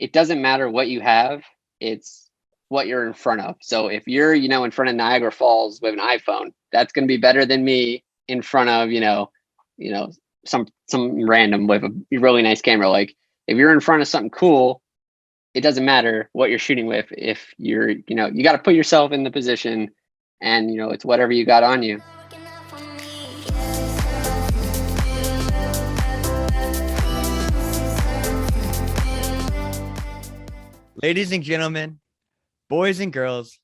it doesn't matter what you have, it's what you're in front of. So if you're, in front of Niagara Falls with an iPhone, that's going to be better than me in front of, some random with a really nice camera. Like if you're in front of something cool, it doesn't matter what you're shooting with. If you're, you got to put yourself in the position, and it's whatever you got on you. Ladies and gentlemen, boys and girls,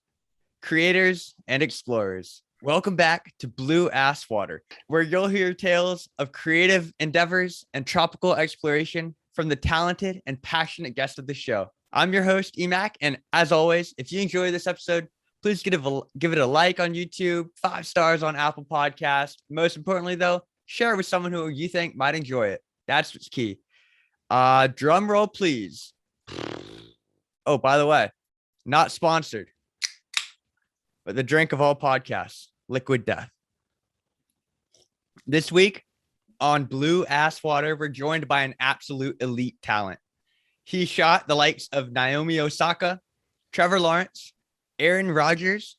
creators and explorers, welcome back to Blue Ass Water, where you'll hear tales of creative endeavors and tropical exploration from the talented and passionate guests of the show. I'm your host, Emac, and as always, if you enjoy this episode, please give it a like on YouTube, 5 stars on Apple Podcasts. Most importantly, though, share it with someone who you think might enjoy it. That's what's key. Drum roll, please. Oh, by the way, not sponsored, but the drink of all podcasts, Liquid Death. This week on Blue Ass Water, we're joined by an absolute elite talent. He shot the likes of Naomi Osaka, Trevor Lawrence, Aaron Rodgers,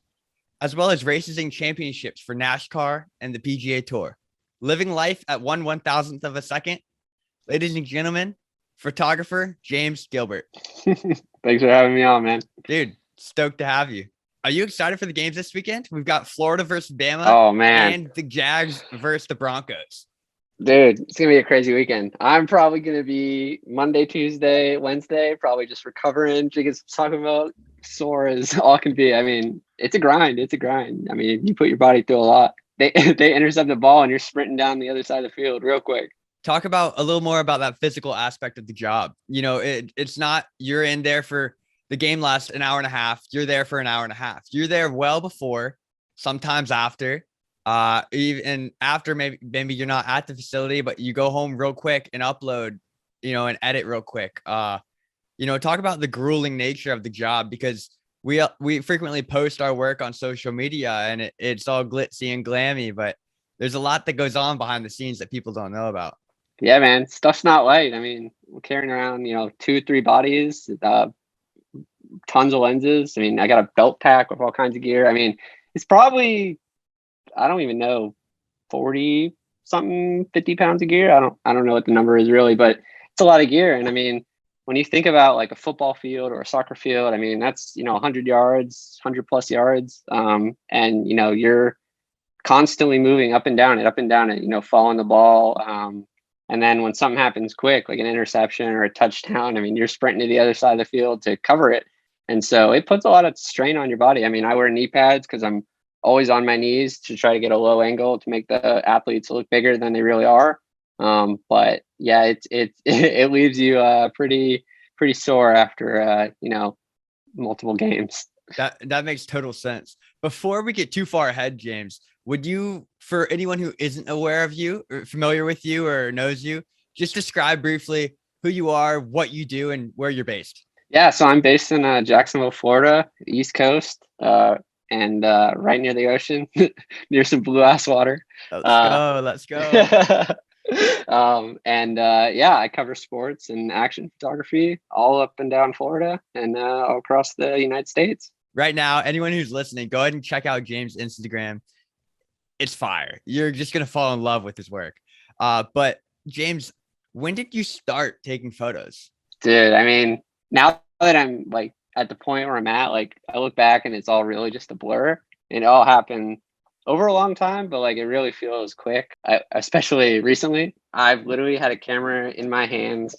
as well as races and championships for NASCAR and the PGA Tour. Living life at 1/1000th of a second. Ladies and gentlemen, photographer James Gilbert. Thanks for having me on, man. Dude, stoked to have you. Are you excited for the games this weekend? We've got Florida versus Bama. Oh, man. And the Jags versus the Broncos. Dude, it's going to be a crazy weekend. I'm probably going to be Monday, Tuesday, Wednesday, probably just recovering. Jiggins talking about sore as all can be. I mean, it's a grind. It's a grind. I mean, you put your body through a lot. They intercept the ball and you're sprinting down the other side of the field real quick. Talk about a little more about that physical aspect of the job. It's not you're in there for the game lasts an hour and a half. You're there for an hour and a half. You're there well before, sometimes after, even after maybe you're not at the facility, but you go home real quick and upload, and edit real quick. Talk about the grueling nature of the job, because we frequently post our work on social media and it's all glitzy and glammy, but there's a lot that goes on behind the scenes that people don't know about. Yeah, man, stuff's not light. I mean, we're carrying around, 2 or 3 bodies, tons of lenses. I mean, I got a belt pack with all kinds of gear. I mean, it's probably, I don't even know, 40 something, 50 pounds of gear. I don't know what the number is really, but it's a lot of gear. And I mean, when you think about like a football field or a soccer field, I mean, that's, 100 yards, 100 plus yards. And, you're constantly moving up and down it, following the ball. And then when something happens quick, like an interception or a touchdown, I mean, you're sprinting to the other side of the field to cover it. And so it puts a lot of strain on your body. I mean, I wear knee pads because I'm always on my knees to try to get a low angle to make the athletes look bigger than they really are. But yeah, it leaves you pretty sore after multiple games. That makes total sense. Before we get too far ahead, James, would you, for anyone who isn't aware of you or familiar with you or knows you, just describe briefly who you are, what you do, and where you're based? Yeah, so I'm based in Jacksonville, Florida, East Coast, and right near the ocean, near some blue ass water. Let's go. I cover sports and action photography all up and down Florida and all across the United States. Right now, anyone who's listening, go ahead and check out James' Instagram. It's fire. You're just going to fall in love with his work. But James, when did you start taking photos? Dude, I mean, now that I'm like at the point where I'm at, like I look back and it's all really just a blur. It all happened over a long time, but like it really feels quick. Especially recently, I've literally had a camera in my hands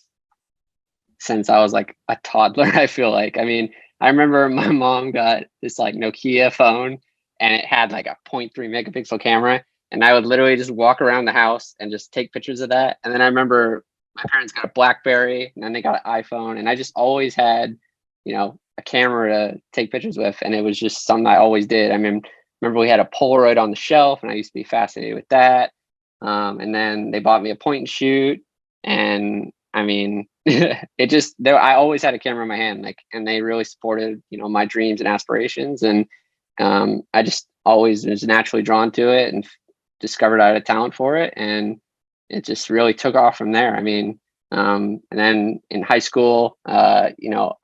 since I was like a toddler. I feel like, I mean, I remember my mom got this like Nokia phone and it had like a 0.3 megapixel camera. And I would literally just walk around the house and just take pictures of that. And then I remember my parents got a BlackBerry and then they got an iPhone. And I just always had, a camera to take pictures with. And it was just something I always did. I mean, remember we had a Polaroid on the shelf and I used to be fascinated with that. And then they bought me a point and shoot. And I mean, I always had a camera in my hand, like, and they really supported, my dreams and aspirations. And I just always was naturally drawn to it and discovered I had a talent for it. And it just really took off from there. I mean, And then in high school, I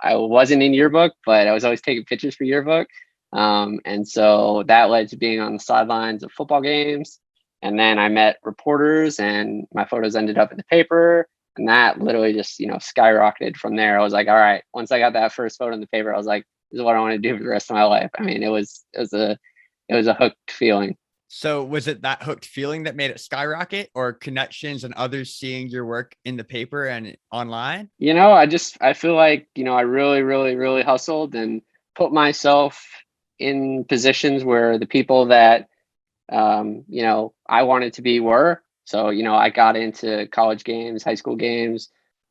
wasn't in yearbook, but I was always taking pictures for yearbook. And so that led to being on the sidelines of football games. And then I met reporters and my photos ended up in the paper. And that literally just, skyrocketed from there. I was like, all right, once I got that first photo in the paper, I was like, this is what I want to do for the rest of my life. I mean, it was a hooked feeling. So was it that hooked feeling that made it skyrocket, or connections and others seeing your work in the paper and online? I feel like, I really, really, really hustled and put myself in positions where the people that, I wanted to be were. So, I got into college games, high school games,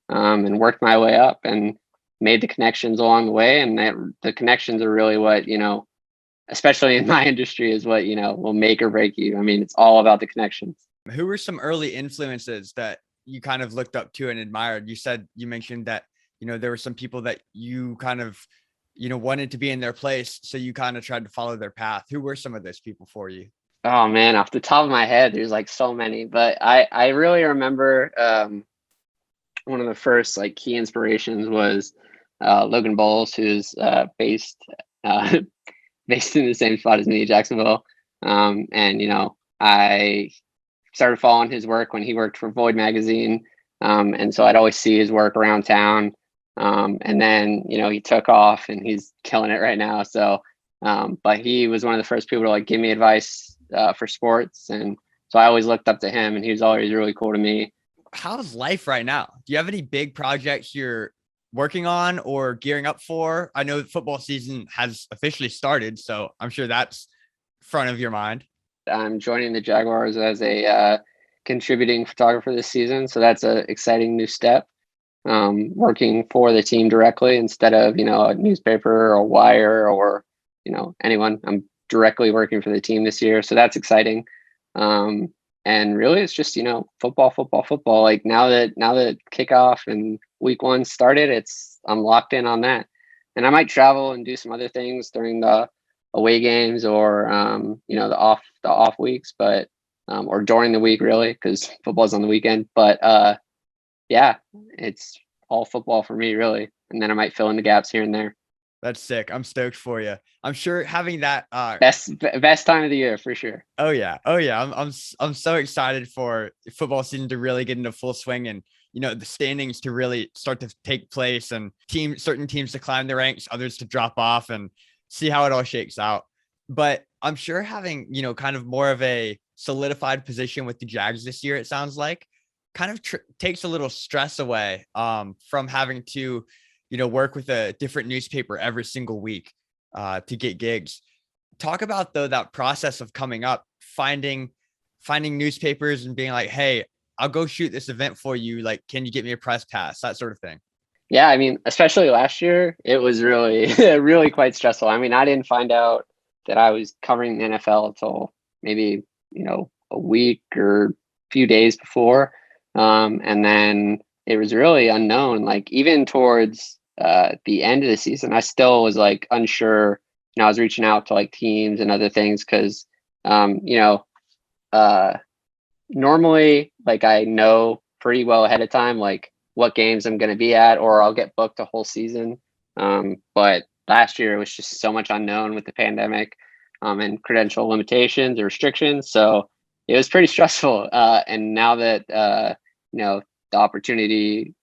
and worked my way up and made the connections along the way. And the connections are really what, especially in my industry, is what, will make or break you. I mean, it's all about the connections. Who were some early influences that you kind of looked up to and admired? You mentioned that, there were some people that you kind of, wanted to be in their place. So you kind of tried to follow their path. Who were some of those people for you? Oh man, off the top of my head, there's like so many, but I really remember one of the first like key inspirations was Logan Bowles, who's based uh, based in the same spot as me, Jacksonville. And I started following his work when he worked for Void magazine, and so I'd always see his work around town. And then he took off and he's killing it right now. So, but he was one of the first people to like give me advice for sports, and so I always looked up to him, and he was always really cool to me. How's life right now? Do you have any big projects you're working on or gearing up for? I know football season has officially started, so I'm sure that's front of your mind. I'm joining the Jaguars as a contributing photographer this season, so that's an exciting new step. Working for the team directly instead of a newspaper or wire or anyone. I'm directly working for the team this year, so that's exciting. And really, it's just football, football, football. Like now that kickoff and week one started, I'm locked in on that. And I might travel and do some other things during the away games or the off weeks, but or during the week really, because football's on the weekend. But yeah, it's all football for me really, and then I might fill in the gaps here and there. That's sick. I'm stoked for you. I'm sure having that Best time of the year for sure. oh yeah. Oh yeah. I'm so excited for football season to really get into full swing, and the standings to really start to take place, and certain teams to climb the ranks, others to drop off, and see how it all shakes out. But I'm sure having, kind of more of a solidified position with the Jags this year, it sounds like kind of takes a little stress away from having to, work with a different newspaper every single week to get gigs. Talk about though that process of coming up, finding newspapers and being like, hey, I'll go shoot this event for you. Like, can you get me a press pass? That sort of thing. Yeah, I mean, especially last year, it was really, really quite stressful. I mean, I didn't find out that I was covering the NFL until maybe, a week or a few days before. And then it was really unknown. Like even towards the end of the season, I still was like unsure. I was reaching out to like teams and other things because, uh, normally like I know pretty well ahead of time like what games I'm going to be at, or I'll get booked a whole season. But last year it was just so much unknown with the pandemic and credential limitations or restrictions. So it was pretty stressful. And now that the opportunity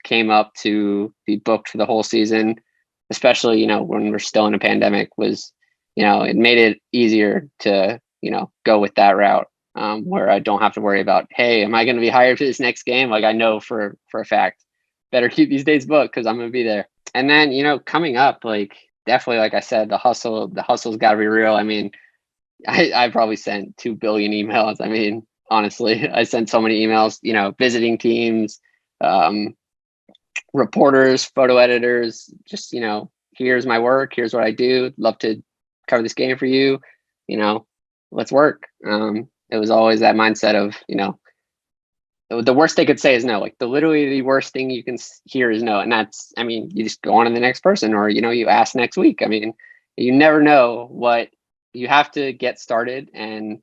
came up to be booked for the whole season, especially when we're still in a pandemic, was it made it easier to go with that route, where I don't have to worry about, hey, am I going to be hired for this next game? Like I know for a fact, better keep these days booked because I'm going to be there. And then coming up, like definitely, like I said, the hustle's got to be real. I mean, I probably sent 2 billion emails. I mean, honestly, I sent so many emails, visiting teams, um, reporters, photo editors, just, here's my work, here's what I do. Love to cover this game for you, let's work. It was always that mindset of, the worst they could say is no. Like literally the worst thing you can hear is no. And that's, I mean, you just go on to the next person, or, you ask next week. I mean, you never know what you have to get started, and,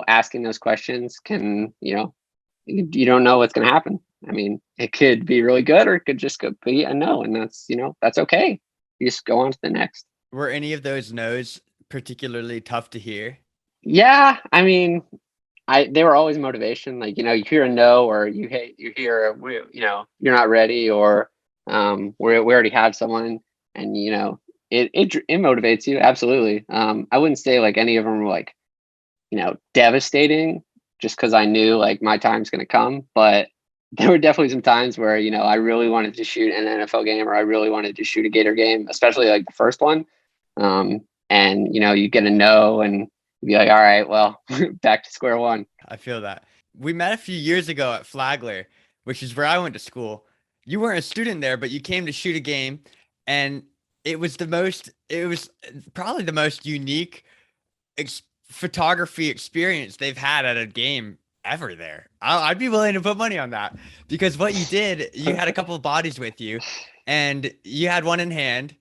asking those questions can, you don't know what's going to happen. I mean, it could be really good or it could just be a no. And that's, that's okay. You just go on to the next. Were any of those no's particularly tough to hear? Yeah. I mean, they were always motivation. Like, you hear a no, or you hear, you're not ready, or we already have someone, and, it motivates you. Absolutely. I wouldn't say like any of them were like, devastating, just because I knew like my time's going to come. But there were definitely some times where, I really wanted to shoot an NFL game, or I really wanted to shoot a Gator game, especially like the first one. And, you get a no, and you'd be like, all right, well, back to square one. I feel that. We met a few years ago at Flagler, which is where I went to school. You weren't a student there, but you came to shoot a game, and it was probably the most unique photography experience they've had at a game ever there. I'd be willing to put money on that, because what you did, you had a couple of bodies with you, and you had one in hand,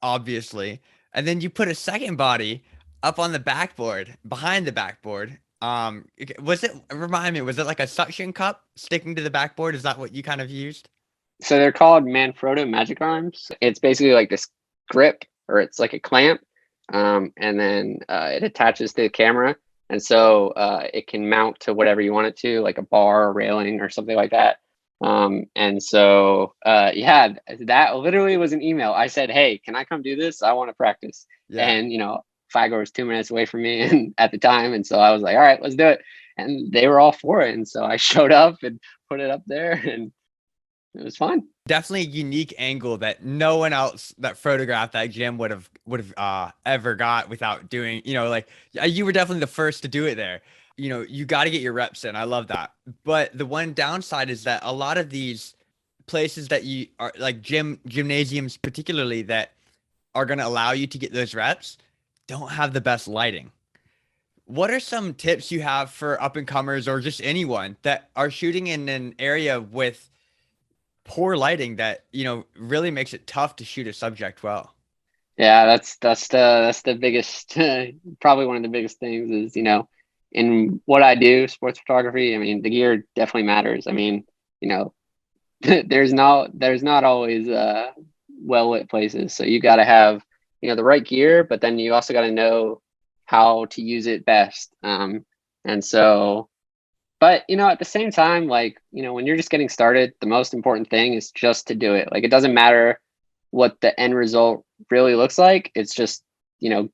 obviously, and then you put a second body up on the backboard, behind the backboard. Remind me, was it like a suction cup sticking to the backboard? Is that what you kind of used? So they're called Manfrotto Magic Arms. It's basically like this grip, or it's like a clamp, and then it attaches to the camera, and so it can mount to whatever you want it to, like a bar or railing or something like that. And so yeah, that literally was an email. I said, hey, can I come do this? I want to practice. Yeah. And Flagler was 2 minutes away from me and at the time, and so I was like, all right, let's do it. And they were all for it, and so I showed up and put it up there, and it was fun. Definitely a unique angle that no one else that photographed that gym would have ever got without doing, like you were definitely the first to do it there. You got to get your reps in. I love that. But the one downside is that a lot of these places that you are like gymnasiums, particularly, that are going to allow you to get those reps, don't have the best lighting. What are some tips you have for up and comers, or just anyone that are shooting in an area with poor lighting that, really makes it tough to shoot a subject well? Yeah, that's the biggest, probably one of the biggest things is, in what I do, sports photography. I mean, the gear definitely matters. I mean, there's not always well lit places, so you got to have the right gear, but then you also got to know how to use it best. And so, but at the same time, like, when you're just getting started, the most important thing is just to do it. Like, it doesn't matter what the end result really looks like. It's just,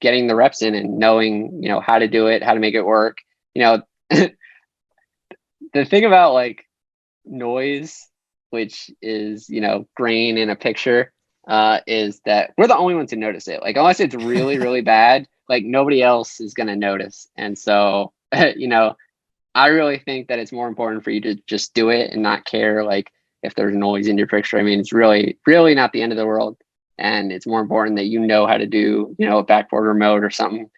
getting the reps in and knowing, how to do it, how to make it work. The thing about like noise, which is, grain in a picture, is that we're the only ones who notice it. Like, unless it's really, really bad, like nobody else is going to notice. And so, I really think that it's more important for you to just do it and not care like if there's noise in your picture. I mean, it's really, really not the end of the world. And it's more important that you know how to do, a backboard remote or something,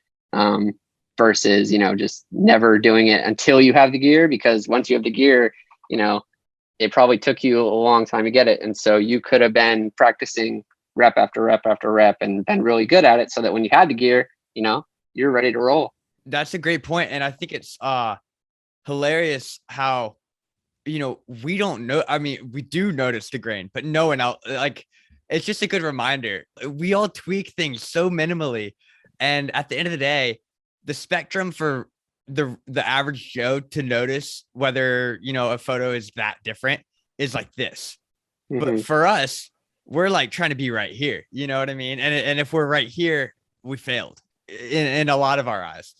versus, just never doing it until you have the gear. Because once you have the gear, it probably took you a long time to get it. And so you could have been practicing rep after rep after rep and been really good at it, so that when you had the gear, you're ready to roll. That's a great point. And I think it's hilarious how, we don't know. I mean, we do notice the grain, but no one else, like, it's just a good reminder. We all tweak things so minimally. And at the end of the day, the spectrum for the average Joe to notice whether, a photo is that different is like this. Mm-hmm. But for us, we're like trying to be right here. You know what I mean? And if we're right here, we failed in a lot of our eyes.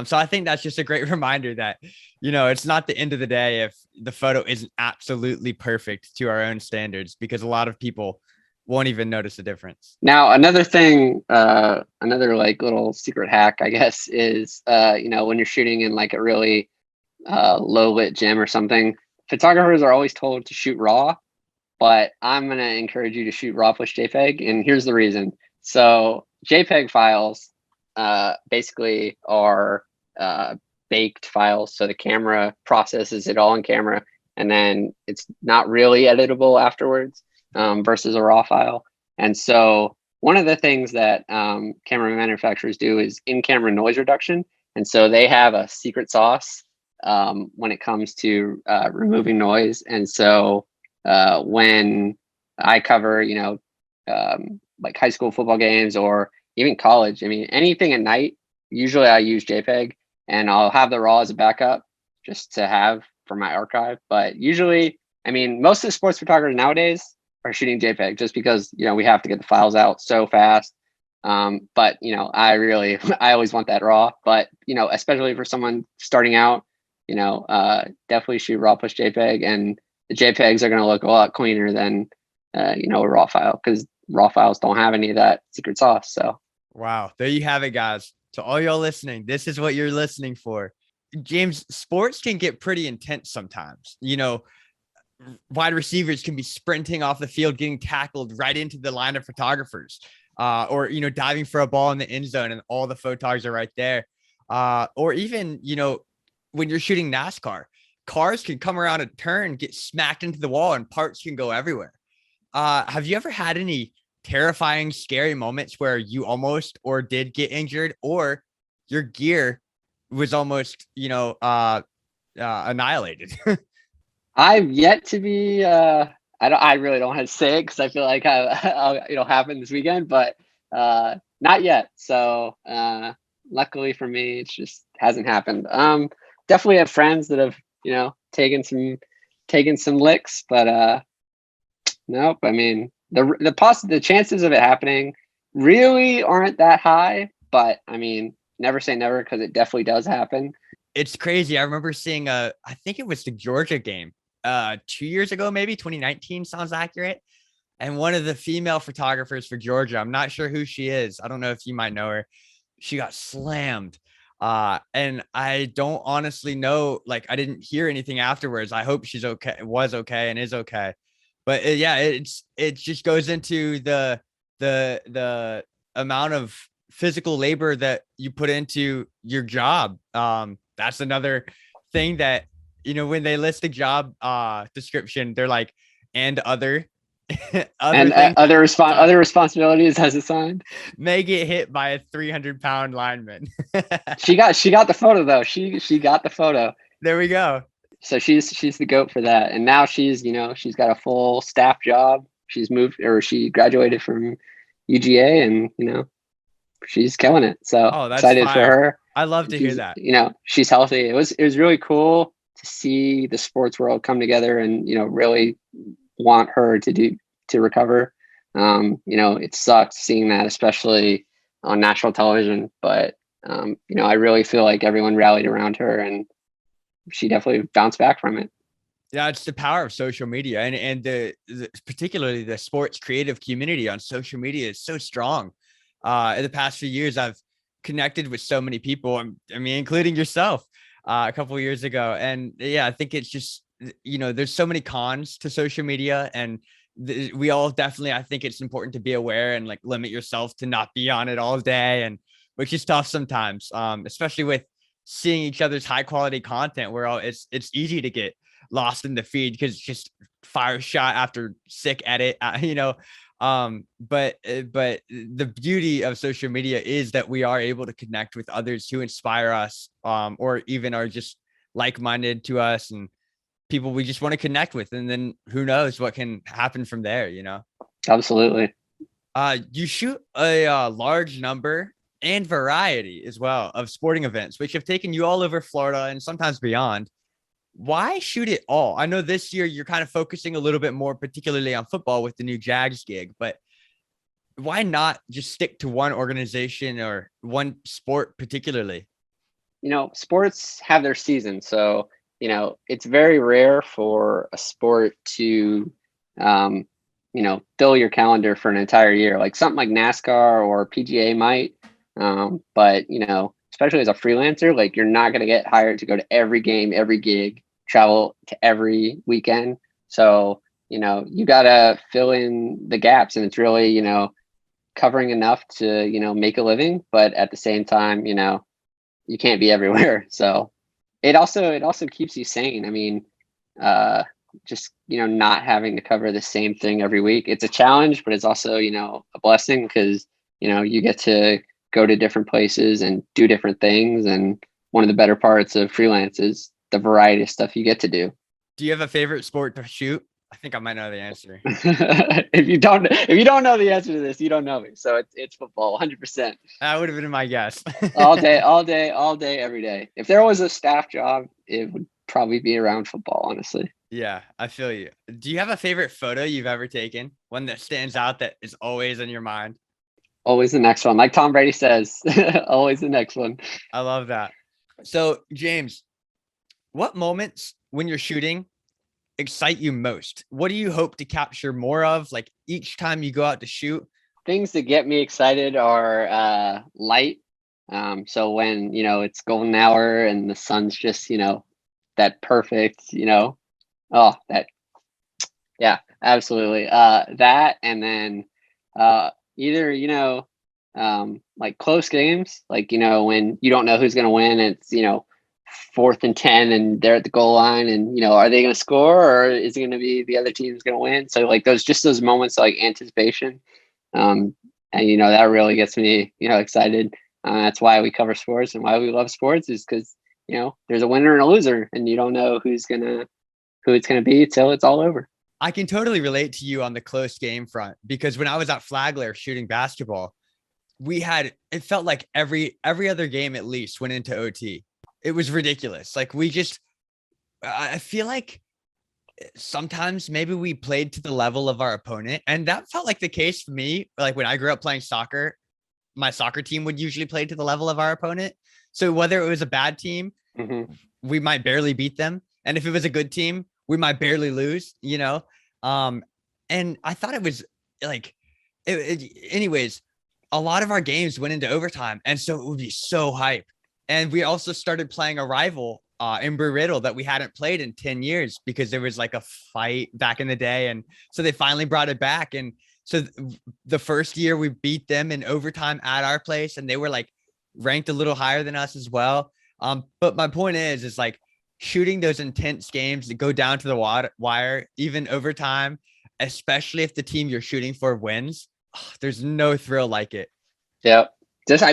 So I think that's just a great reminder that, it's not the end of the day if the photo isn't absolutely perfect to our own standards, because a lot of people won't even notice the difference. Now, another thing, another like little secret hack, I guess, is, when you're shooting in like a really low lit gym or something, photographers are always told to shoot raw, but I'm going to encourage you to shoot raw plus JPEG. And here's the reason. So JPEG files basically are baked files. So the camera processes it all in camera, and then it's not really editable afterwards, versus a raw file. And so one of the things that camera manufacturers do is in-camera noise reduction. And so they have a secret sauce when it comes to removing noise. And so when I cover, like high school football games or even college, I mean, anything at night, usually I use JPEG, and I'll have the raw as a backup just to have for my archive. But usually, I mean, most of the sports photographers nowadays are shooting JPEG just because, we have to get the files out so fast. But I always want that raw, but especially for someone starting out, definitely shoot raw plus JPEG, and the JPEGs are going to look a lot cleaner than, a raw file, because raw files don't have any of that secret sauce. So, wow, there you have it, guys. To all y'all listening, this is what you're listening for. James, sports can get pretty intense sometimes. Wide receivers can be sprinting off the field, getting tackled right into the line of photographers, or, diving for a ball in the end zone and all the photogs are right there. Or even, when you're shooting NASCAR, cars can come around a turn, get smacked into the wall, and parts can go everywhere. Have you ever had any terrifying, scary moments where you almost or did get injured, or your gear was almost, annihilated? I've yet to be. I really don't have to say it because I feel like it'll happen this weekend, but not yet. So luckily for me, it just hasn't happened. Definitely have friends that have taken some licks, but nope. I mean, the chances of it happening really aren't that high, but I mean, never say never, because it definitely does happen. It's crazy. I remember seeing I think it was the Georgia game 2 years ago, maybe 2019 sounds accurate. And one of the female photographers for Georgia, I'm not sure who she is, I don't know if you might know her, she got slammed. And I don't honestly know, like, I didn't hear anything afterwards. I hope she's okay, was okay, and is okay. But yeah, it just goes into the amount of physical labor that you put into your job. That's another thing that, when they list a job description, they're like, and other and things, other responsibilities as assigned. May get hit by a 300-pound lineman. she got the photo though. She got the photo. There we go. So she's the GOAT for that. And now she's got a full staff job. She graduated from UGA, and she's killing it. So excited for her. I love to hear that. She's healthy. It was really cool to see the sports world come together and really want her to recover. It sucks seeing that, especially on national television, but I really feel like everyone rallied around her, and she definitely bounced back from it. Yeah, it's the power of social media, and the particularly the sports creative community on social media is so strong. In the past few years, I've connected with so many people. I mean, including yourself a couple of years ago. And yeah, I think it's just, there's so many cons to social media, and we all definitely, I think it's important to be aware and like limit yourself to not be on it all day, and which is tough sometimes, especially with seeing each other's high quality content where it's easy to get lost in the feed because it's just fire shot after sick edit, but the beauty of social media is that we are able to connect with others who inspire us, or even are just like-minded to us, and people we just want to connect with, and then who knows what can happen from there. Absolutely. You shoot a large number and variety as well of sporting events, which have taken you all over Florida and sometimes beyond. Why shoot it all? I know this year you're kind of focusing a little bit more particularly on football with the new Jags gig, but why not just stick to one organization or one sport particularly? Sports have their season. So, it's very rare for a sport to, fill your calendar for an entire year. Like something like NASCAR or PGA might, but, especially as a freelancer, like you're not going to get hired to go to every game, every gig, travel to every weekend. So, you got to fill in the gaps, and it's really, covering enough to, make a living, but at the same time, you can't be everywhere. So it also keeps you sane. I mean, just, not having to cover the same thing every week. It's a challenge, but it's also, a blessing because, you get to go to different places and do different things. And one of the better parts of freelance is the variety of stuff you get to do. Do you have a favorite sport to shoot? I think I might know the answer. If you don't know the answer to this, you don't know me. So it's football, 100%. That would have been my guess. All day, all day, all day, every day. If there was a staff job, it would probably be around football, honestly. Yeah, I feel you. Do you have a favorite photo you've ever taken? One that stands out that is always in your mind? Always the next one. Like Tom Brady says, always the next one. I love that. So, James, what moments when you're shooting excite you most? What do you hope to capture more of, like each time you go out to shoot? Things that get me excited are light. So when, it's golden hour and the sun's just, that perfect, oh, that, yeah, absolutely. That, and then either, like close games, like, when you don't know who's going to win, it's, 4th and 10 and they're at the goal line and, are they going to score or is it going to be the other team's going to win? So like those moments of, like, anticipation. And, that really gets me, excited. That's why we cover sports and why we love sports is because, there's a winner and a loser and you don't know who it's going to be till it's all over. I can totally relate to you on the close game front because when I was at Flagler shooting basketball, it felt like every other game at least went into OT. It was ridiculous. Like I feel like sometimes maybe we played to the level of our opponent. And that felt like the case for me. Like when I grew up playing soccer, my soccer team would usually play to the level of our opponent. So whether it was a bad team, we might barely beat them. And if it was a good team, we might barely lose, and I thought it was like, anyways, a lot of our games went into overtime. And so it would be so hype. And we also started playing a rival in Riddle that we hadn't played in 10 years because there was like a fight back in the day. And so they finally brought it back. And so the first year we beat them in overtime at our place and they were like ranked a little higher than us as well. But my point is like shooting those intense games that go down to the wire, even overtime, especially if the team you're shooting for wins, there's no thrill like it. Yeah. Just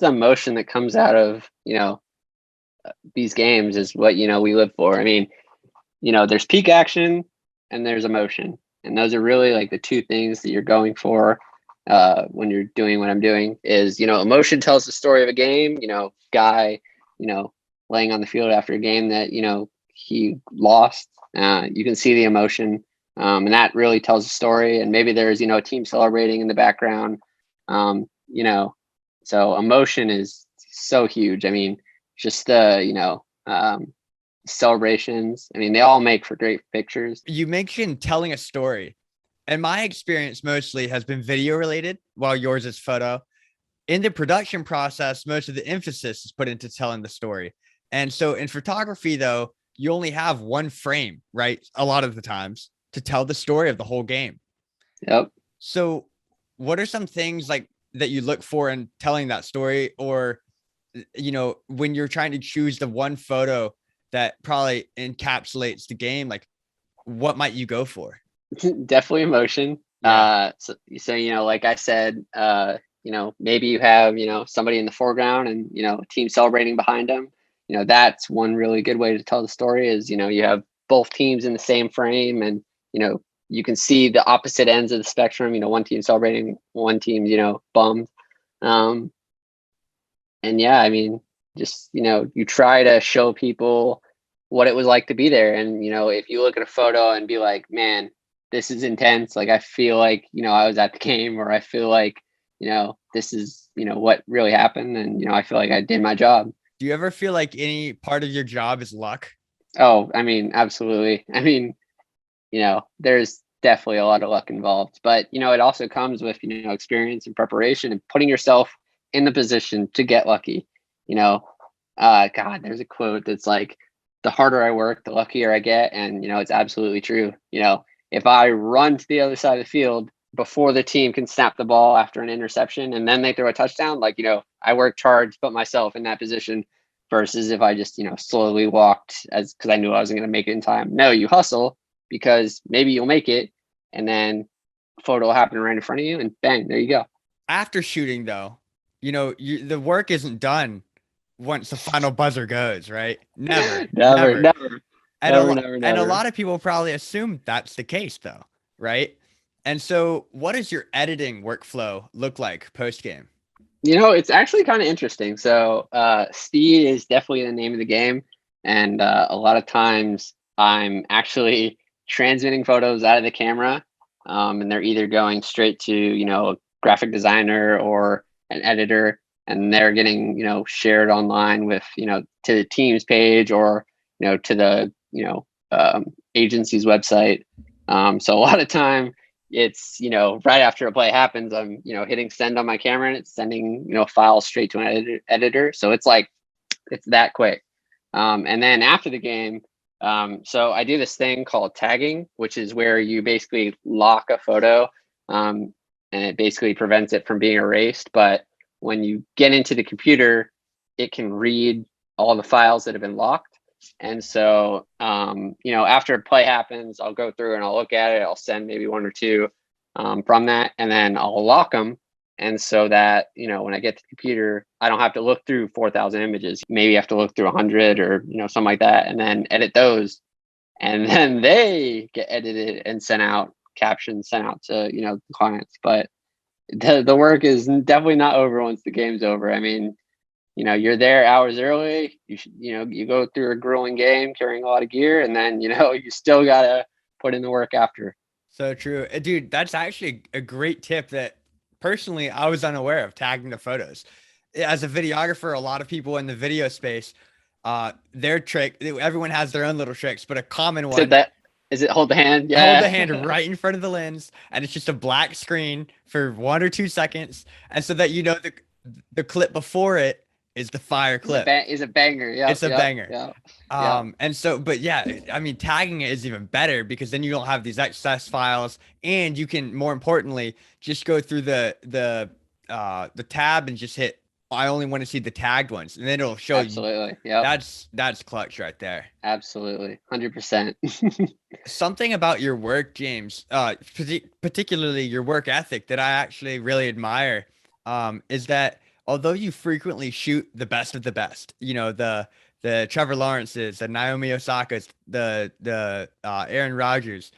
the emotion that comes out of, these games is what, we live for. There's peak action and there's emotion. And those are really like the two things that you're going for when you're doing what I'm doing is, emotion tells the story of a game, guy, laying on the field after a game that, he lost. You can see the emotion and that really tells a story. And maybe there's, a team celebrating in the background, so emotion is so huge. Just the, celebrations. They all make for great pictures. You mentioned telling a story. And my experience mostly has been video related, while yours is photo. In the production process, most of the emphasis is put into telling the story. And so in photography, though, you only have one frame, right? A lot of the times to tell the story of the whole game. Yep. So what are some things like that you look for in telling that story? Or, when you're trying to choose the one photo that probably encapsulates the game, like what might you go for? Definitely emotion. Yeah. So like I said, maybe you have, somebody in the foreground and, a team celebrating behind them. That's one really good way to tell the story is, you have both teams in the same frame and, you can see the opposite ends of the spectrum, one team celebrating, one team, bummed. And yeah, just, you try to show people what it was like to be there. And, if you look at a photo and be like, man, this is intense. Like, I feel like, I was at the game, or I feel like, this is, what really happened. And, I feel like I did my job. Do you ever feel like any part of your job is luck? Oh, absolutely. There's definitely a lot of luck involved, but, it also comes with, experience and preparation and putting yourself in the position to get lucky. God, there's a quote that's like, the harder I work, the luckier I get. And, it's absolutely true. If I run to the other side of the field before the team can snap the ball after an interception and then they throw a touchdown, like, I worked hard to put myself in that position versus if I just, slowly walked because I knew I wasn't going to make it in time. No, you hustle because maybe you'll make it and then a photo will happen right in front of you and bang, there you go. After shooting though, the work isn't done once the final buzzer goes, right? Never, Never, never. never, never, never, And a never. lot of people probably assume that's the case though, right? And so what does your editing workflow look like post game? It's actually kind of interesting. So, speed is definitely the name of the game. And a lot of times I'm actually transmitting photos out of the camera, and they're either going straight to, a graphic designer or an editor, and they're getting, shared online with, to the team's page or, to the, agency's website. So a lot of time it's right after a play happens, I'm hitting send on my camera and it's sending files straight to an editor, so it's like it's that quick. And then after the game, so I do this thing called tagging, which is where you basically lock a photo, and it basically prevents it from being erased, but when you get into the computer it can read all the files that have been locked. And so, after a play happens, I'll go through and I'll look at it. I'll send maybe one or two from that, and then I'll lock them. And so that, when I get to the computer, I don't have to look through 4,000 images. Maybe I have to look through 100 or, something like that, and then edit those. And then they get edited and sent out, captions sent out to, the clients. But the work is definitely not over once the game's over. I mean, you're there hours early. You should, you go through a grueling game carrying a lot of gear, and then, you still gotta put in the work after. So true. Dude, that's actually a great tip that personally I was unaware of, tagging the photos. As a videographer, a lot of people in the video space, their trick, everyone has their own little tricks, but a common Is it one, that? Is it hold the hand? hold the Yeah. hand right in front of the lens, and it's just a black screen for 1 or 2 seconds. And so that the clip before it is the fire clip. Is a banger. Yeah. It's a banger. Yeah. Yeah. And so, but yeah, I mean, tagging it is even better because then you don't have these excess files, and you can, more importantly, just go through the tab and just hit, I only want to see the tagged ones, and then it'll show you. Absolutely. Yeah. That's clutch right there. Absolutely. 100%. Something about your work, James, particularly your work ethic, that I actually really admire, is that although you frequently shoot the best of the best, the Trevor Lawrences, the Naomi Osaka's, the Aaron Rodgers,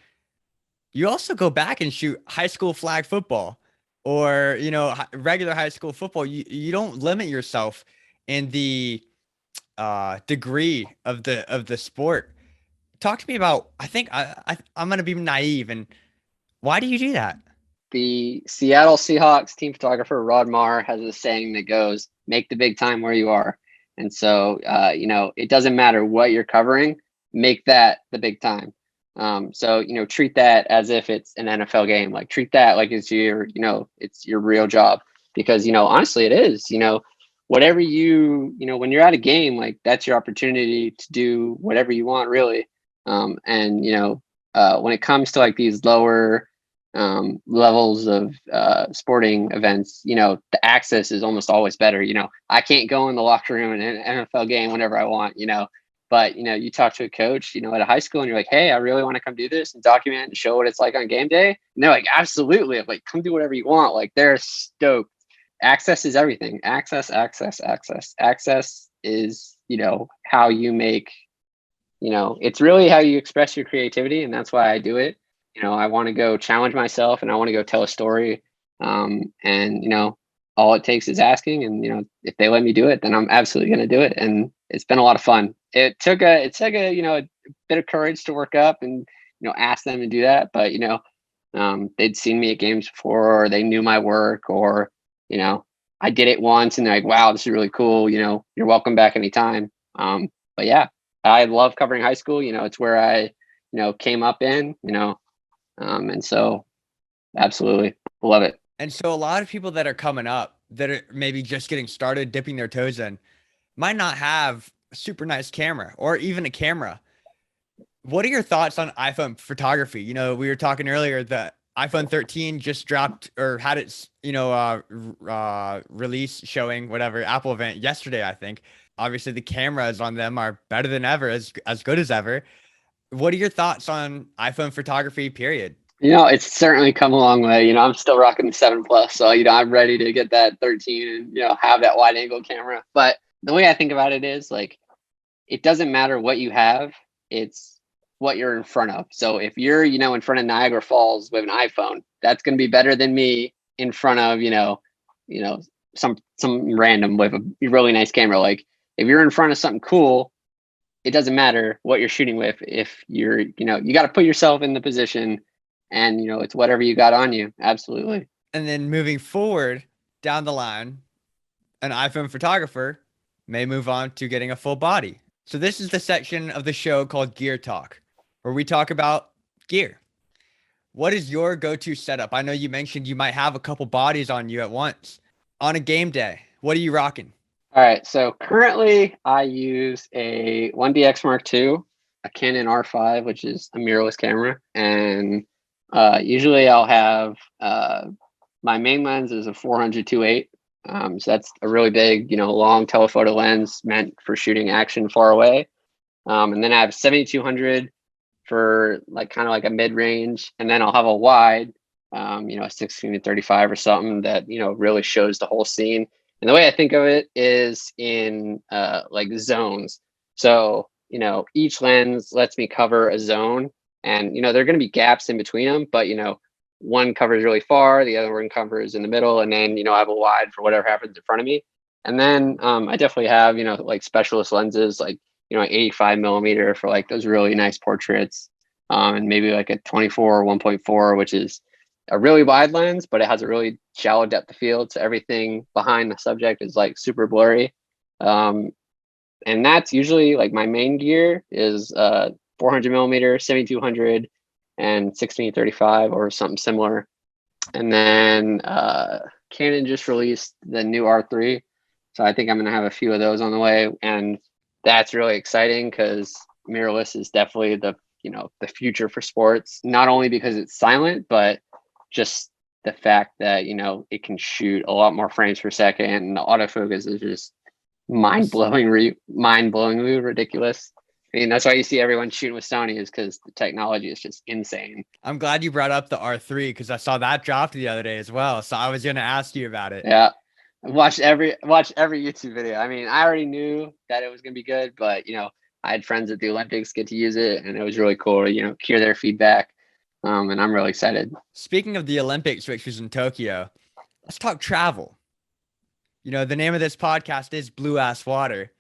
you also go back and shoot high school flag football, or regular high school football. You don't limit yourself in the degree of the sport. Talk to me about, I think I'm gonna be naive, and why do you do that? The Seattle Seahawks team photographer Rod Maher has a saying that goes, "Make the big time where you are." And so, it doesn't matter what you're covering, make that the big time. So, treat that as if it's an NFL game. Like, treat that like it's it's your real job, because, honestly, it is. Whatever when you're at a game, like, that's your opportunity to do whatever you want, really. And when it comes to like these lower levels of sporting events, the access is almost always better. I can't go in the locker room in an NFL game whenever I want, but you talk to a coach, at a high school, and you're like, hey, I really want to come do this and document and show what it's like on game day. And they're like, absolutely. I'm like, come do whatever you want. Like, they're stoked. Access is everything. Access is, how you make, it's really how you express your creativity. And that's why I do it. I want to go challenge myself, and I want to go tell a story. And all it takes is asking, and if they let me do it, then I'm absolutely going to do it. And it's been a lot of fun. It took a a bit of courage to work up and ask them to do that, but they'd seen me at games before, or they knew my work, or I did it once and they're like, wow, this is really cool. You're welcome back anytime. But yeah, I love covering high school. It's where I came up in. And so absolutely love it. And so a lot of people that are coming up, that are maybe just getting started, dipping their toes in, might not have a super nice camera or even a camera. What are your thoughts on iPhone photography? We were talking earlier that iPhone 13 just dropped, or had its, release showing, whatever, Apple event yesterday, I think. Obviously the cameras on them are better than ever, as good as ever. What are your thoughts on iPhone photography, period? It's certainly come a long way. I'm still rocking the 7 Plus. So, I'm ready to get that 13 and, have that wide angle camera. But the way I think about it is like, it doesn't matter what you have, it's what you're in front of. So if you're, in front of Niagara Falls with an iPhone, that's going to be better than me in front of, you know, some random with a really nice camera. Like if you're in front of something cool, it doesn't matter what you're shooting with. If you're, you got to put yourself in the position, and it's whatever you got on you. Absolutely. And then moving forward down the line, an iPhone photographer may move on to getting a full body. So this is the section of the show called Gear Talk, where we talk about gear. What is your go-to setup? I know you mentioned you might have a couple bodies on you at once. On a game day, what are you rocking? All right. So currently I use a 1DX Mark II, a Canon R5, which is a mirrorless camera. And usually I'll have my main lens is a 400-2.8. So that's a really big, long telephoto lens meant for shooting action far away. And then I have 7200 for like kind of like a mid range. And then I'll have a wide, a 16-35 or something that, really shows the whole scene. And the way I think of it is in like zones. So, each lens lets me cover a zone, and, there are going to be gaps in between them, but, one covers really far, the other one covers in the middle, and then, I have a wide for whatever happens in front of me. And then I definitely have, like specialist lenses, like, 85 millimeter for like those really nice portraits. And maybe like a 24 or 1.4, which is a really wide lens, but it has a really shallow depth of field. So everything behind the subject is like super blurry. And that's usually like my main gear is 400 millimeter, 7200, and 16-35 or something similar. And then Canon just released the new R3. So I think I'm going to have a few of those on the way. And that's really exciting because mirrorless is definitely the future for sports, not only because it's silent, but just the fact that it can shoot a lot more frames per second, and the autofocus is just mind-blowingly ridiculous. I mean, that's why you see everyone shooting with Sony, is because the technology is just insane. I'm glad you brought up the R3 because I saw that dropped the other day as well. So I was going to ask you about it. Yeah. Watch every YouTube video. I mean, I already knew that it was going to be good, but I had friends at the Olympics get to use it, and it was really cool to hear their feedback. And I'm really excited. Speaking of the Olympics, which was in Tokyo, let's talk travel. The name of this podcast is Blue Ass Water.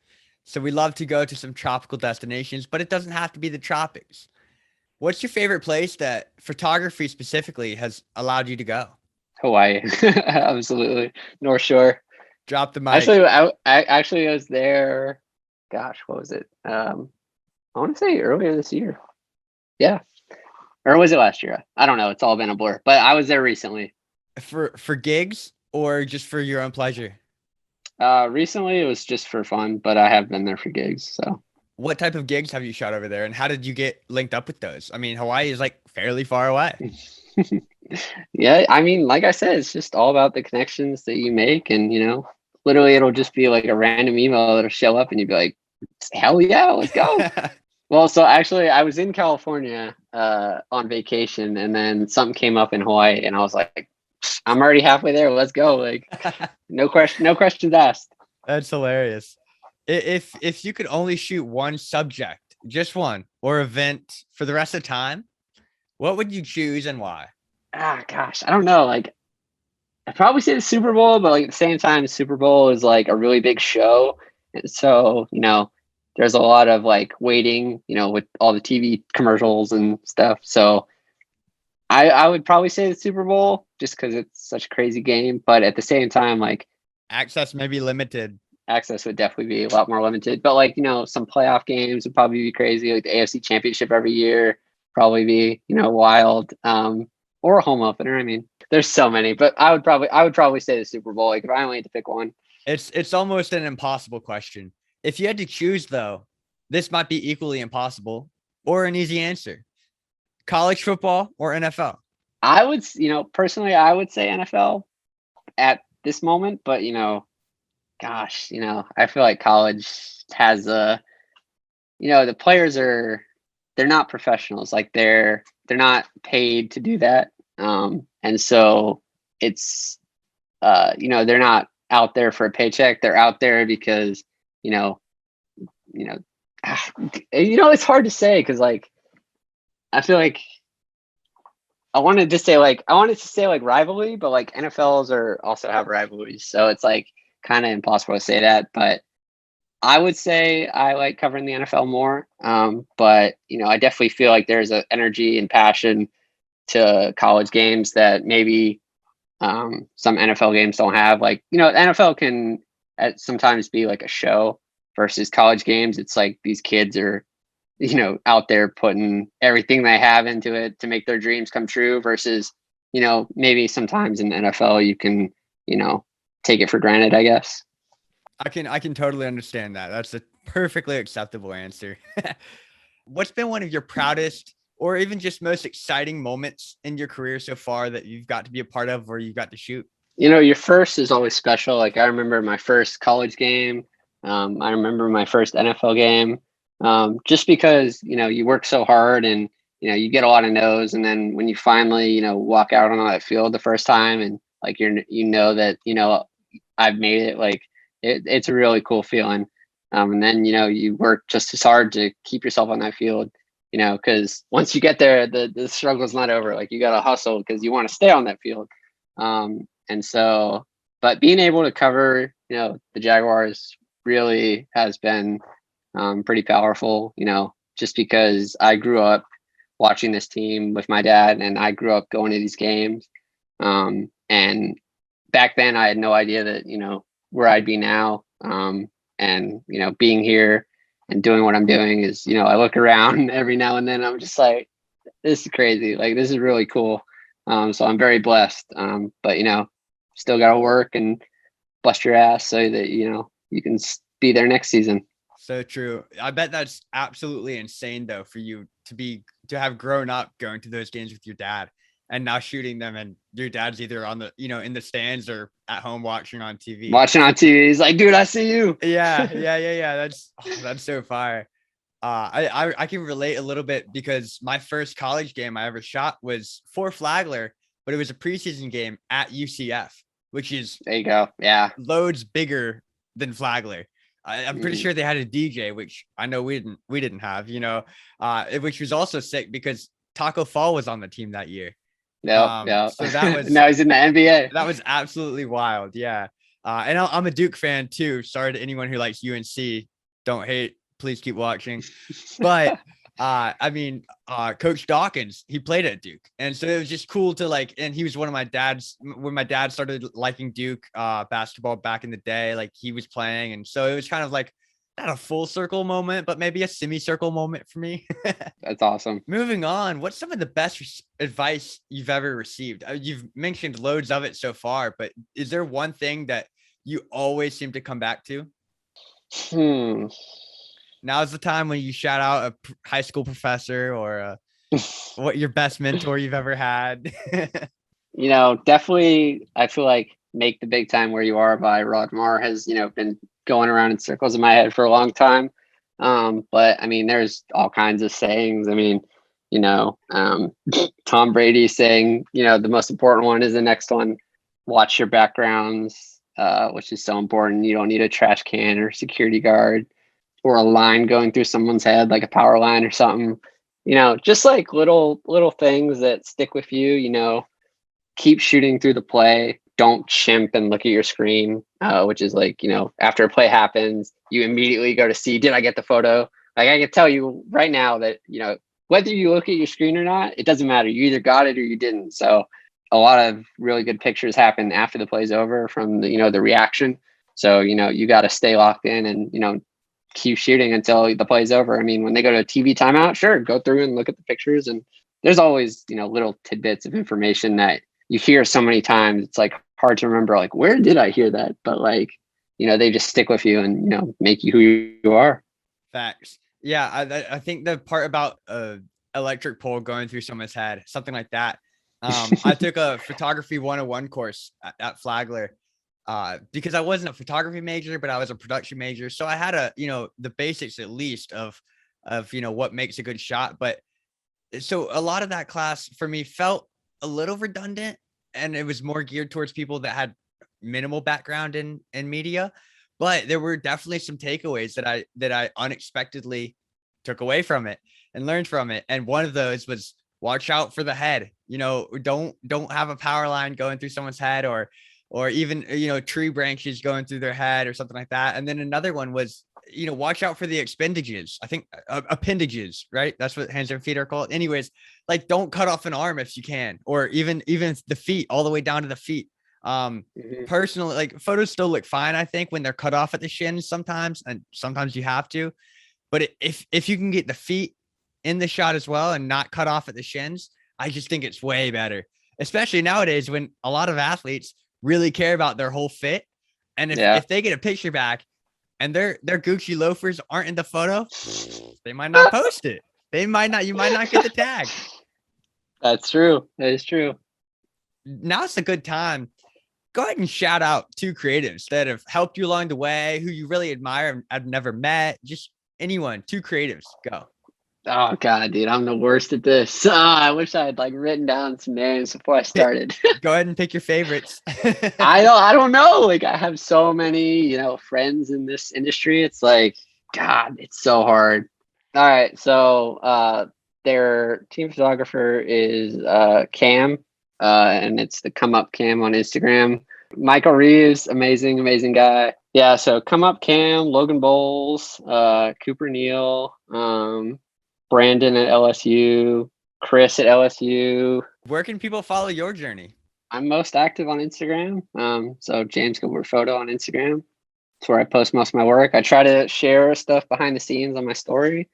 So we love to go to some tropical destinations, but it doesn't have to be the tropics. What's your favorite place that photography specifically has allowed you to go? Hawaii. Absolutely. North Shore. Drop the mic. Actually, I was there. Gosh, what was it? I want to say earlier this year. Yeah. Or was it last year? I don't know. It's all been a blur. But I was there recently. For gigs or just for your own pleasure? Recently it was just for fun, but I have been there for gigs. So what type of gigs have you shot over there, and how did you get linked up with those? I mean, Hawaii is like fairly far away. Yeah, I mean, like I said, it's just all about the connections that you make, and literally it'll just be like a random email that'll show up and you'd be like, hell yeah, let's go. Well, so actually I was in California on vacation, and then something came up in Hawaii, and I was like, I'm already halfway there. Let's go. Like no questions asked. That's hilarious. If you could only shoot one subject, just one, or event for the rest of the time, what would you choose and why? Gosh, I don't know. Like, I'd probably say the Super Bowl, but like at the same time, the Super Bowl is like a really big show. And so, there's a lot of like waiting, with all the TV commercials and stuff. So I would probably say the Super Bowl just because it's such a crazy game. But at the same time, like access may be limited. Access would definitely be a lot more limited. But like, some playoff games would probably be crazy. Like the AFC Championship every year probably be, wild. Or a home opener. I mean, there's so many, but I would probably say the Super Bowl. Like if I only had to pick one. It's almost an impossible question. If you had to choose though, this might be equally impossible or an easy answer. College football or NFL? I would, personally, I would say NFL at this moment, but gosh, I feel like college has the players they're not professionals. Like they're not paid to do that. And so it's, they're not out there for a paycheck. They're out there because you know, you know, it's hard to say because like I feel like I wanted to say like rivalry, but like NFLs are also have rivalries, so it's like kind of impossible to say that. But I would say I like covering the NFL more. But I definitely feel like there's an energy and passion to college games that maybe some NFL games don't have. Like, NFL can sometimes be like a show versus college games. It's like these kids are, out there putting everything they have into it to make their dreams come true versus, maybe sometimes in the NFL you can, take it for granted, I guess. I can totally understand that. That's a perfectly acceptable answer. What's been one of your proudest or even just most exciting moments in your career so far that you've got to be a part of or you've got to shoot? Your first is always special. Like I remember my first college game. I remember my first NFL game. Just because, you work so hard and, you get a lot of no's. And then when you finally, walk out on that field the first time and like that, I've made it, like it's a really cool feeling. And then, you work just as hard to keep yourself on that field, because once you get there, the struggle's not over. Like you got to hustle because you want to stay on that field. And so, but being able to cover, the Jaguars really has been pretty powerful, just because I grew up watching this team with my dad and I grew up going to these games. And back then I had no idea that, where I'd be now. And, being here and doing what I'm doing is, I look around every now and then, I'm just like, this is crazy. Like, this is really cool. So I'm very blessed. But, still got to work and bust your ass so that, you can be there next season. So true. I bet that's absolutely insane though for you to have grown up going to those games with your dad and now shooting them, and your dad's either on the in the stands or at home watching on TV. Watching on TV, he's like, dude, I see you. Yeah. That's so fire. I can relate a little bit because my first college game I ever shot was for Flagler, but it was a preseason game at UCF, which is there you go. Yeah, loads bigger than Flagler. I'm pretty sure they had a DJ, which I know we didn't have, which was also sick because Taco Fall was on the team that year. No. So that was now he's in the NBA. That was absolutely wild. Yeah. And I'm a Duke fan too. Sorry to anyone who likes UNC. Don't hate. Please keep watching. But Coach Dawkins, he played at Duke. And so it was just cool to and he was one of my dad's, when my dad started liking Duke basketball back in the day, like he was playing. And so it was kind of like not a full circle moment, but maybe a semicircle moment for me. That's awesome. Moving on, what's some of the best advice you've ever received? You've mentioned loads of it so far, but is there one thing that you always seem to come back to? Now's the time when you shout out a high school professor or what your best mentor you've ever had. Definitely, I feel like Make the Big Time Where You Are by Rod Marr has, been going around in circles in my head for a long time. But I mean, there's all kinds of sayings. I mean, Tom Brady saying, the most important one is the next one, watch your backgrounds, which is so important. You don't need a trash can or security guard or a line going through someone's head, like a power line or something, just like little things that stick with you, keep shooting through the play. Don't chimp and look at your screen, which is like, after a play happens, you immediately go to see, did I get the photo? Like I can tell you right now that, whether you look at your screen or not, it doesn't matter. You either got it or you didn't. So a lot of really good pictures happen after the play's over from the reaction. So, you got to stay locked in and, keep shooting until the play's over. I mean, when they go to a TV timeout, sure, go through and look at the pictures. And there's always, little tidbits of information that you hear so many times. It's like hard to remember, like, where did I hear that? But like, they just stick with you and, make you who you are. Facts. Yeah. I think the part about electric pole going through someone's head, something like that. I took a photography 101 course at Flagler. Because I wasn't a photography major, but I was a production major. So I had the basics at least of what makes a good shot. But so a lot of that class for me felt a little redundant, and it was more geared towards people that had minimal background in media. but there were definitely some takeaways that I unexpectedly took away from it and learned from it. And one of those was watch out for the head. Don't have a power line going through someone's head, or even, tree branches going through their head or something like that. And then another one was, watch out for the appendages. I think appendages, right? That's what hands and feet are called. Anyways, like don't cut off an arm if you can, or even the feet, all the way down to the feet. Personally, like photos still look fine, I think, when they're cut off at the shins sometimes, and sometimes you have to. But if you can get the feet in the shot as well and not cut off at the shins, I just think it's way better, especially nowadays when a lot of athletes really care about their whole fit. And if they get a picture back and their Gucci loafers aren't in the photo, they might not post it. You might not get the tag. That's true. That is true. Now it's a good time. Go ahead and shout out 2 creatives that have helped you along the way, who you really admire and I've never met. Just anyone, 2 creatives. Go. Oh God, dude, I'm the worst at this. I wish I had like written down some names before I started. Go ahead and pick your favorites. I don't know. Like I have so many, friends in this industry. It's like, God, it's so hard. All right. So their team photographer is Cam. And it's the Come Up Cam on Instagram. Michael Reeves, amazing guy. Yeah, so Come Up Cam, Logan Bowles, Cooper Neal, Brandon at LSU, Chris at LSU. Where can people follow your journey? I'm most active on Instagram. So James Gilbert Photo on Instagram. That's where I post most of my work. I try to share stuff behind the scenes on my story.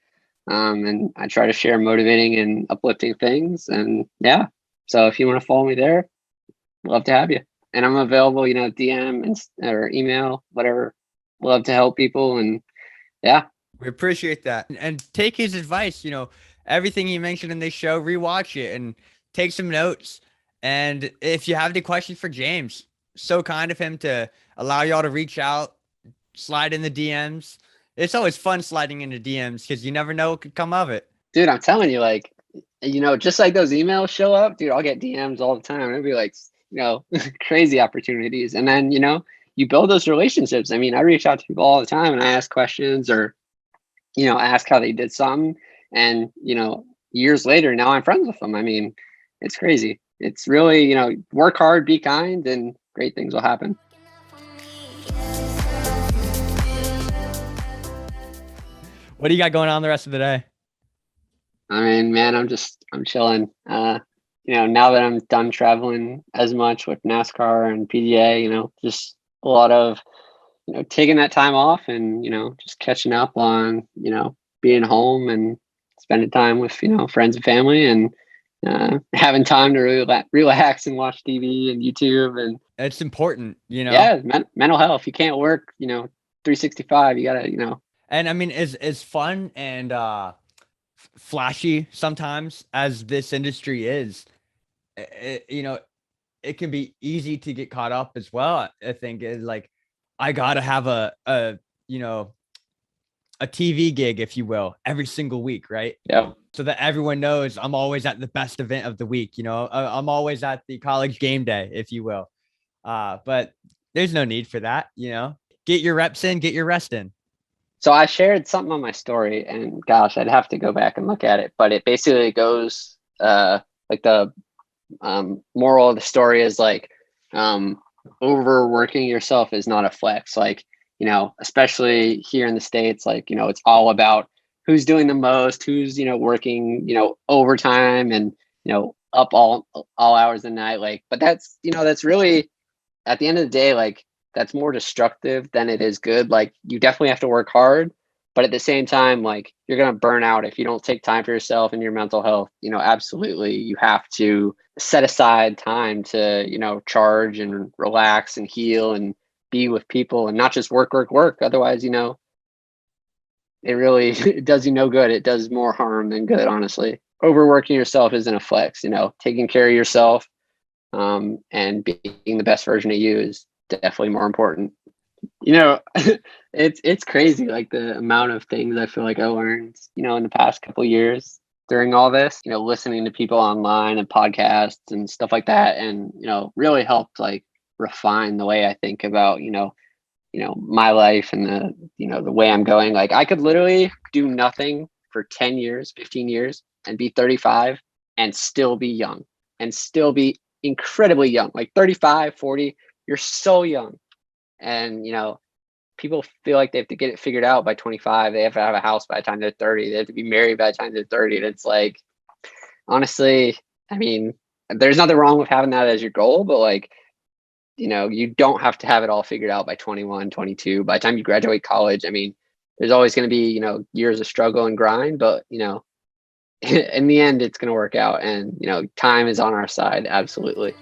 And I try to share motivating and uplifting things. And yeah, so if you want to follow me there, love to have you. And I'm available, DM or email, whatever. Love to help people. And yeah. We appreciate that. And take his advice, everything he mentioned in this show, rewatch it and take some notes. And if you have any questions for James, so kind of him to allow y'all to reach out, slide in the DMs. It's always fun sliding into DMs because you never know what could come of it. Dude, I'm telling you, like, just like those emails show up, dude, I'll get DMs all the time. It'll be like, crazy opportunities. And then, you build those relationships. I mean, I reach out to people all the time and I ask questions or, ask how they did something. And, years later, now I'm friends with them. I mean, it's crazy. It's really, work hard, be kind, and great things will happen. What do you got going on the rest of the day? I mean, man, I'm chilling. Now that I'm done traveling as much with NASCAR and PGA, just a lot of, taking that time off and, just catching up on, being home and spending time with, friends and family and having time to really relax and watch TV and YouTube. And it's important, Yeah, mental health. You can't work, 365. You gotta, And I mean, it's fun and flashy sometimes as this industry is. It can be easy to get caught up as well. I think is like, I gotta have a TV gig, if you will, every single week, right? Yeah. So that everyone knows I'm always at the best event of the week. I'm always at the college game day, if you will. But there's no need for that. Get your reps in, get your rest in. So I shared something on my story, and gosh, I'd have to go back and look at it. But it basically goes like the moral of the story is like overworking yourself is not a flex. Like, especially here in the States, like, it's all about who's doing the most, who's, working, overtime and, up all hours of the night. Like, but that's, that's really at the end of the day, like, that's more destructive than it is good. Like, you definitely have to work hard, but at the same time, like, you're going to burn out if you don't take time for yourself and your mental health. Absolutely, you have to set aside time to, charge and relax and heal and be with people and not just work. Otherwise, it really it does you no good. It does more harm than good, honestly. Overworking yourself isn't a flex. Taking care of yourself and being the best version of you is definitely more important. It's crazy, like the amount of things I feel like I learned, in the past couple of years during all this, listening to people online and podcasts and stuff like that. And, really helped like refine the way I think about, my life and the way I'm going. Like I could literally do nothing for 10 years, 15 years and be 35 and still be young and still be incredibly young. Like 35, 40, you're so young. And, people feel like they have to get it figured out by 25. They have to have a house by the time they're 30. They have to be married by the time they're 30. And it's like, honestly, I mean, there's nothing wrong with having that as your goal, but like, you don't have to have it all figured out by 21, 22. By the time you graduate college, I mean, there's always going to be, years of struggle and grind, but, in the end, it's going to work out. And, time is on our side. Absolutely.